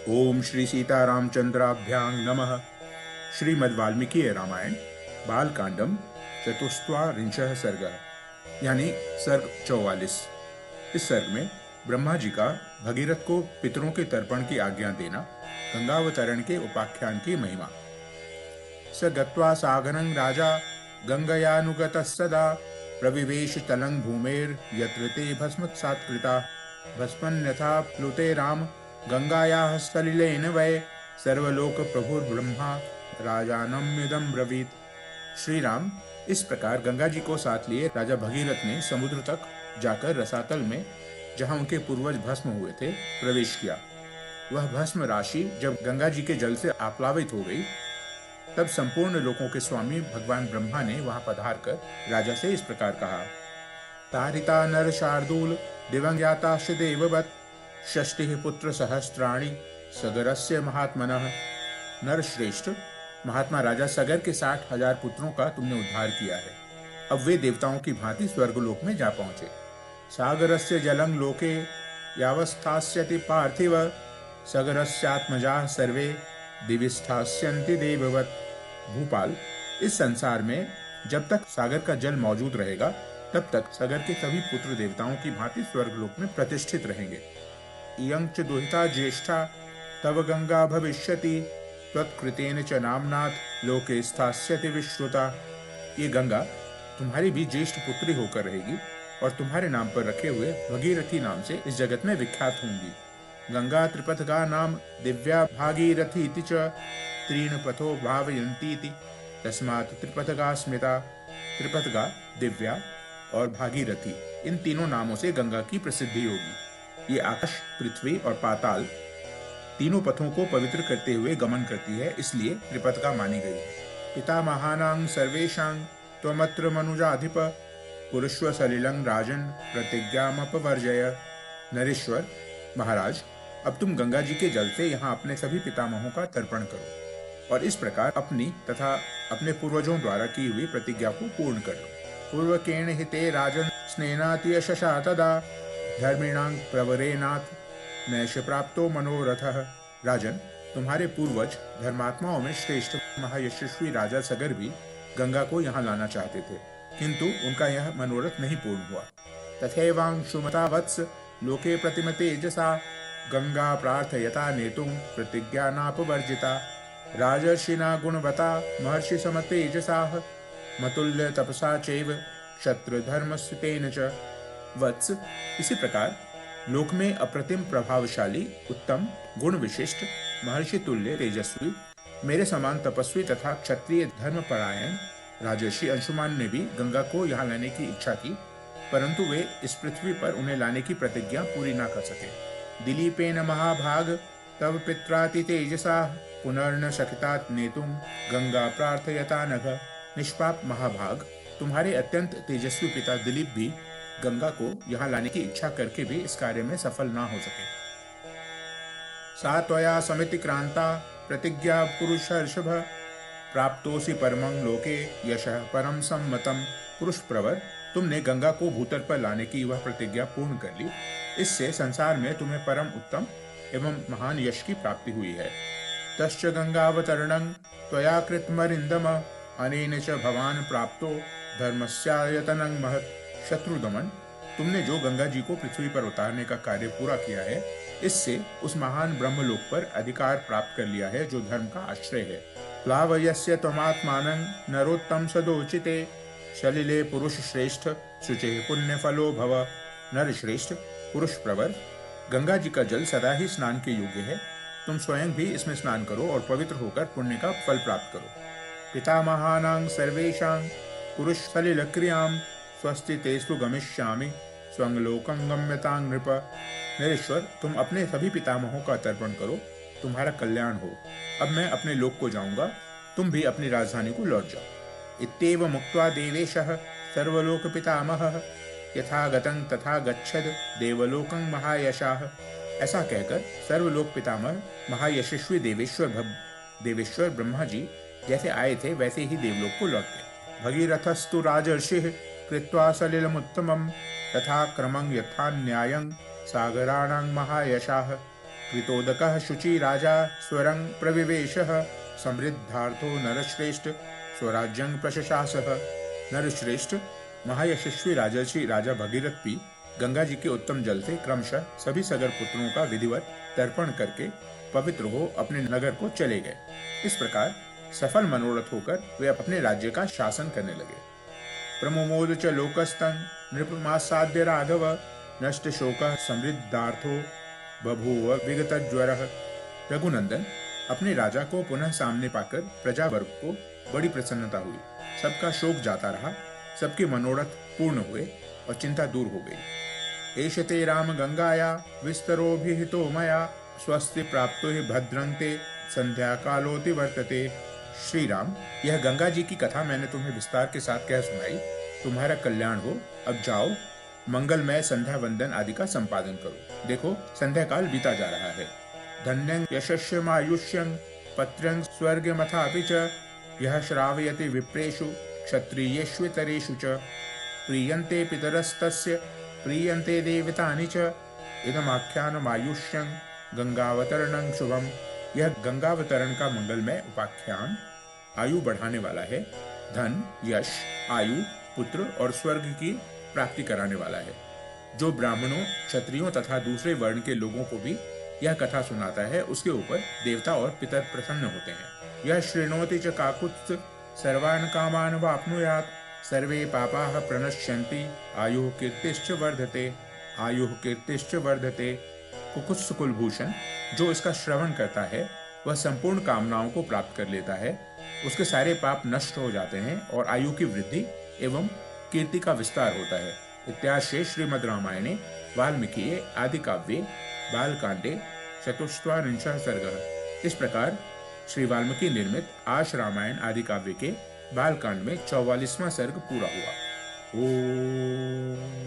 ओम श्री सीतारामचंद्राभ्यां नमः। श्रीमद् वाल्मीकि रामायण बालकांडम चतुस्त्वारिंशः सर्गः, यानी सर्ग 44। इस सर्ग में ब्रह्मा जी का भगीरथ को पितरों के तर्पण की आज्ञा देना, गंगावतरण के उपाख्यान की महिमा। स गत्वा सागरं राजा गंगयानुगतः सदा प्रविवेश तलं भूमेर यत्र ते भस्मसात्कृता भस्मन्यथा प्लुते राम गंगायाः सलिलेन वै सर्वलोक प्रभुर्ब्रह्मा राजानम्यदम ब्रवीत। श्री राम इस प्रकार गंगा जी को साथ लिए राजा भगीरथ ने समुद्र तक जाकर रसातल में, जहां उनके पूर्वज भस्म हुए थे, प्रवेश किया। वह भस्म राशि जब गंगा जी के जल से आप्लावित हो गई, तब संपूर्ण लोकों के स्वामी भगवान ब्रह्मा ने वहां पधार कर राजा से इस प्रकार कहा। तारिता नर शार्दूल दिवंग्याताश्च देववत् षष्टिः पुत्र सहस्त्राणि सगरस्य महात्मनः। नर श्रेष्ठ महात्मा राजा सगर के 60,000 पुत्रों का तुमने उद्धार किया है। अब वे देवताओं की भांति स्वर्गलोक में जा पहुंचे। सागरस्य जलं लोके यावस्थास्यति पार्थिव सगरस्यात्मजाः सर्वे दिविस्थास्यन्ति देववत्। भूपाल, इस संसार में जब तक सागर का जल मौजूद रहेगा, तब तक सागर के सभी पुत्र देवताओं की भांति स्वर्गलोक में प्रतिष्ठित रहेंगे। इयं च दुहिता ज्येष्ठा तव गंगा भविष्यति त्वत्कृतेन च नाम्नात् लोके स्थास्यति विश्रुता। ये गंगा तुम्हारी भी ज्येष्ठ पुत्री होकर रहेगी और तुम्हारे नाम पर रखे हुए भगीरथी नाम से इस जगत में विख्यात होंगी। गंगा त्रिपथगा नाम दिव्या भागीरथी च त्रीन पथो भावयन्तीति तस्मात् त्रिपथगा स्मृता। त्रिपथगा, दिव्या और भागीरथी, इन तीनों नामों से गंगा की प्रसिद्धि होगी। ये आकाश, पृथ्वी और पाताल तीनों पथों को पवित्र करते हुए गमन करती है, इसलिए त्रिपथगा मानी गई है। पिता महानां सर्वेषां त्वमत्र मनुजाधिप पुरुष्व सलिलं राजन प्रतिज्ञामपवर्जय। नरेश्वर महाराज, अब तुम गंगा जी के जल से यहाँ अपने सभी पितामहों का तर्पण करो और इस प्रकार अपनी तथा अपने पूर्वजों द्वारा की हुई प्रतिज्ञा को पूर्ण कर लो। पूर्वकेण हिते राजन स्नेनाति यशसा तदा धर्मिणां प्रवरेनाथ नैष प्राप्तो मनोरथः। राजन, तुम्हारे पूर्वज धर्मात्माओं में श्रेष्ठ महायशस्वी राजा सगर भी गंगा को यहाँ लाना चाहते थे, किंतु उनका यह मनोरथ नहीं पूर्ण हुआ। तथैवांशुमता वत्स लोके प्रतिम तेजसा गंगा प्रार्थयता नेतुं प्रतिज्ञानापवर्जिता। राजर्षिना गुणवता महर्षि समतेजसाः मतुल्य तपसा चैव क्षत्र धर्मस्तेन च। वत्स, इसी प्रकार लोक में अप्रतिम प्रभावशाली, उत्तम, गुण विशिष्ट, महर्षि तुल्य तेजस्वी, मेरे समान तपस्वी तथा क्षत्रिय धर्मपरायण राजर्षि अंशुमान ने भी गंगा को यहाँ लाने की इच्छा की, परंतु वे इस पृथ्वी पर उन्हें लाने की प्रतिज्ञा पूरी न कर सके। दिलीपेन महाभाग तव पित्राति तेजसा पुनर्न शक्तात नेतुं गंगा प्रार्थयता नघ। निष्पाप महाभाग, तुम्हारे अत्यंत तेजस्वी पिता दिलीप भी गंगा को यहाँ लाने की इच्छा करके भी इस कार्य में सफल ना हो सके। सा त्वया समिति क्रांता प्रतिज्ञा पुरुष हर्षभ प्राप्तोसि परमं लोके यशः परम सम्मतम। पुरुष प्रवर, तुमने गंगा को भूतल पर लाने की वह प्रतिज्ञा पूर्ण कर ली, इससे संसार में तुम्हें परम उत्तम एवं महान यश की प्राप्ति हुई है। तश्च गंगावतरणं त्वया कृतमरिन्दम अनेन च भवान प्राप्तो धर्मस्यायतनं महत्। शत्रुदमन, तुमने जो गंगा जी को पृथ्वी पर उतारने का कार्य पूरा किया है, इससे उस महान ब्रह्मलोक पर अधिकार प्राप्त कर लिया है जो धर्म का आश्रय है। प्लावयस्य त्वमात्मानं नरोत्तम सदोचिते सलिले पुरुष श्रेष्ठ शुचे पुण्य फलो भव। नर श्रेष्ठ, पुरुष प्रवर, गंगा जी का जल सदा ही स्नान के योग्य है। तुम स्वयं भी इसमें स्नान करो और पवित्र होकर पुण्य का फल प्राप्त करो। पितामहानां सर्वेषां पुरुष सलिल क्रियां स्वस्ति तेस्तु गमिष्यामि स्वंगलोकं गम्यतां नृप। नरेश्वर, तुम अपने सभी पितामहों का तर्पण करो, तुम्हारा कल्याण हो। अब मैं अपने लोक को जाऊंगा, तुम भी अपनी राजधानी को लौट जाओ। इत्येव मुक्त्वा देवेशः सर्वलोक पितामहः यथागतं तथा गच्छद देवलोकं महायशाः। ऐसा कहकर सर्वलोक पितामह महायशस्वी देवेश्वर ब्रह्मा जी जैसे आए थे वैसे ही देवलोक को लौट गए। भगीरथस्तु राजर्षिः कृत्वा सलिलमुत्तमं तथा क्रमं यथा न्यायं सागराणां महायशाः कृतोदकः शुचि राजा स्वरं प्रविवेशः समृद्धार्थो नरश्रेष्ठ स्वराज्यं प्रशशासः। नरश्रेष्ठ महायशस्वी राजर्षि राजा भगीरथ भी गंगा जी के उत्तम जल से क्रमशः सभी सगर पुत्रों का विधिवत तर्पण करके पवित्र हो अपने नगर को चले गए। इस प्रकार सफल मनोरथ होकर वे अपने राज्य का शासन करने लगे। प्रमुमोद च लोकस्तं नृपमासाद्य राघव नष्ट शोकः समृद्धार्थो बभूव विगतज्वरः। रघुनंदन अपने राजा को पुनः सामने पाकर प्रजा वर्ग को बड़ी प्रसन्नता हुई। सबका शोक जाता रहा, सबके मनोरथ पूर्ण हुए और चिंता दूर हो गई। एषते राम गंगाया विस्तरोभिहितो मया स्वस्ति प्राप्तो हि भद्रं ते संध्या कालोति वर्तते। श्री राम, यह गंगा जी की कथा मैंने तुम्हें विस्तार के साथ कह सुनाई। तुम्हारा कल्याण हो। अब जाओ, मंगलमय संध्या वंदन आदि का संपादन करो। देखो, संध्या काल बीता जा रहा है। धन्यं यशस्यमायुष्यं पत्रं स्वर्गमथापि च यः श्रावयति विप्रेषु क्षत्रियेष्वितरेषु च प्रीयन्ते पितरस्तस्य प्रीयन्ते देवतानि च इदमाख्यानमायुष्यं गंगावतरणं शुभम। यह गंगावतरण का मंगलमय उपाख्यान आयु बढ़ाने वाला है, धन, यश, आयु, पुत्र और स्वर्ग की प्राप्ति कराने वाला है। जो ब्राह्मणों, क्षत्रियों तथा दूसरे वर्ण के लोगों को भी यह कथा सुनाता है, उसके ऊपर देवता और पितर प्रसन्न होते हैं। यह शृणोति च काकुत्स्थ सर्वान् कामान् वाप्नुयात् सर्वे पापाः प्रणश्यन्ति आयुः कीर्तिश्च वर्धते। आयुः कीर्तिश्च वर्धते। कुकुत्स्थ कुलभूषण जो इसका श्रवण करता है वह संपूर्ण कामनाओं को प्राप्त कर लेता है, उसके सारे पाप नष्ट हो जाते हैं और आयु की वृद्धि एवं कीर्ति का विस्तार होता है। इत्याशे श्रीमद् रामायणे वाल्मीकि आदि काव्ये बालकांडे चतुस्त्रिंशः सर्गः। इस प्रकार श्री वाल्मीकि निर्मित आश रामायण आदि काव्य के बालकांड में 44वां सर्ग पूरा हुआ। ओम।